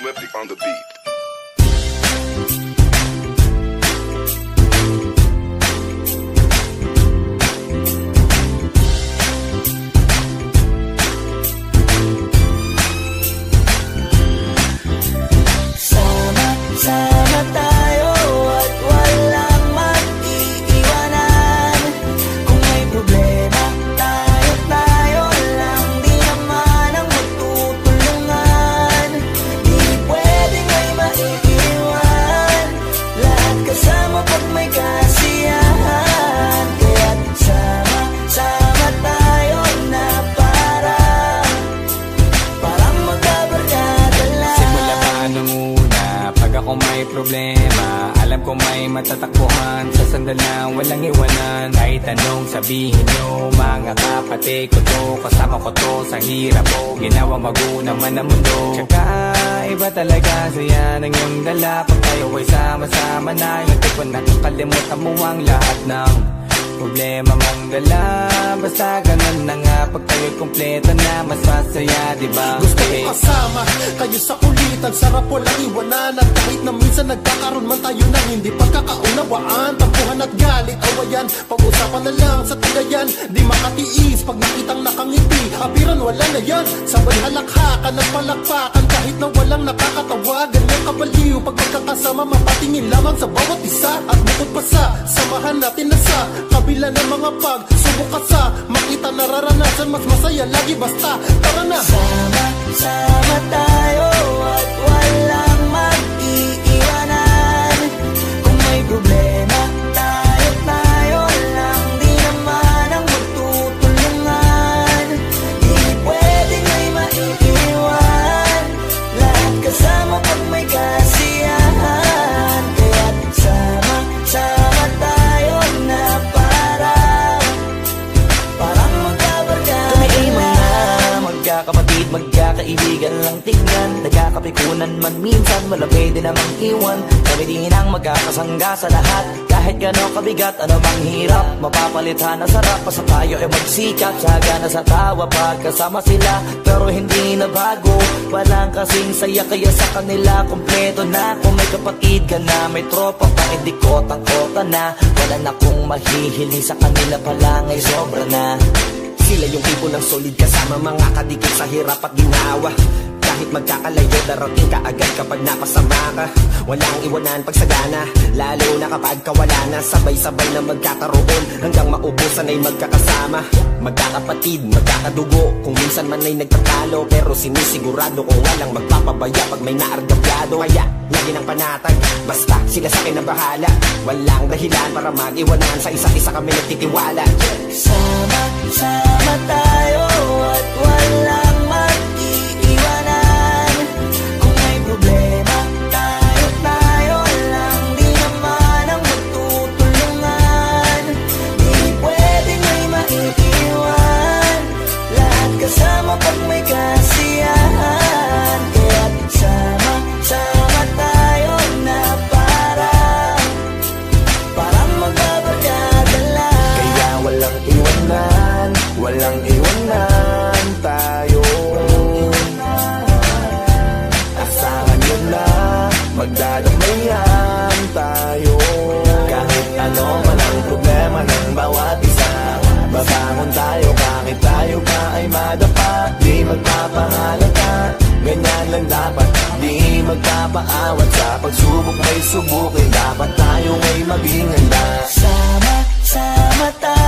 Swifty on the beat. Sama tayo at walang mag-iiwanan. Kung may problema, tayo lang. Di naman ang magtutulungan. Di pwedeng may maiiwan. Lahat kasama pag may kasiyahan. Kaya't sama tayo na parang magkabarkada lang. Simula pa nung una, pag ako may problema, alam ko may matatakbuhan. Sa sandalang walang iwanan. Kahit anong sabihin nyo, mga kapatid ko to, kasama ko to sa hirap ko, ginawa magunang man ang mundo. Tsaka iba talaga saya ng iyong dala. Pag tayo ay sama-sama na, yung tipo na kakalimutan mo ang lahat ng problema mang dala. Basta ganun na nga, pag tayo'y kumpleto na, mas masaya, diba? Gusto ko kasama kayo sa kulitan, sarap walang iwanan. At kahit na minsan nagkakaroon man tayo ng hindi pagkakaunawaan, tampuhan at galit, awayan, pag-usapan na lang sa tagayan. Di makatiis pag nakitang nakangiti, apiran wala na yan. Sabay halakhakan at palakpakan kahit na walang nakakatawa. Ganyang kabaliw pag magkakasama, mapatingin lamang sa bawat isa. At bukod pa sa samahan natin na sa kabila ng mga pagsubok ka sa makita nararanasan, mas masaya lagi basta tara na. Sama tayo at walang mag-iiwanan. Kung may problema, tayo lang. Di naman ang magtutulungan. Di pwedeng may maiiwan. Lahat kasama pag may kasiyahan. Kaya't sama tayo na parang magkabarkada. Kami ay mga magkakapatid, magkakaibigan lang tingnan. Nagkakapikunan man minsan, wala pwede namang iwan. Kami din ang magkakasangga sa lahat. Kahit gano'ng kabigat, ano bang hirap, mapapalitan na sarap. Basta tayo ay magsikap, sagana sa tawa pagkasama sila. Pero hindi na bago, walang kasing saya. Kaya sa kanila kompleto na. Kung may kapatid ka na, may tropa pa, hindi kotang-kota na. Wala na kong mahihiling sa kanila palang ay sobra na. Sila yung tipo ng solid kasama, mga kadikit sa hirap at ginawa. Kahit magkakalayo, darating ka agad kapag napasama ka. Walang iwanan pag sagana, lalo na kapag kawala na. Sabay-sabay na magkakaroon, hanggang maubusan ay magkakasama. Magkakapatid, magkakadugo, kung minsan man ay nagtatalo. Pero sinisigurado ko walang magpapabaya pag may naargabyado. Kaya, lagi ng panatag, basta sila sa akin na bahala. Walang dahilan para mag-iwanan, sa isa't isa kami nagtitiwala. Sama tayo at walang mag-iiwanan. Kung may problema, tayo lang. Di naman ang magtutulungan. Di pwedeng may maiiwan. Lahat kasama pag may kasiyahan. Kaya't sama tayo na parang magkabarkada lang. Kaya walang iwanan tayo. Asahan nyo na, magdadamayan tayo. Kahit ano man ang problema ng bawat isa, babangon tayo kahit tayo pa ay madapa. Di magpapahalata, ganyan lang dapat. Di magpapaawat, sa pagsubok may subukin. Dapat tayo ay maging handa. Sama tayo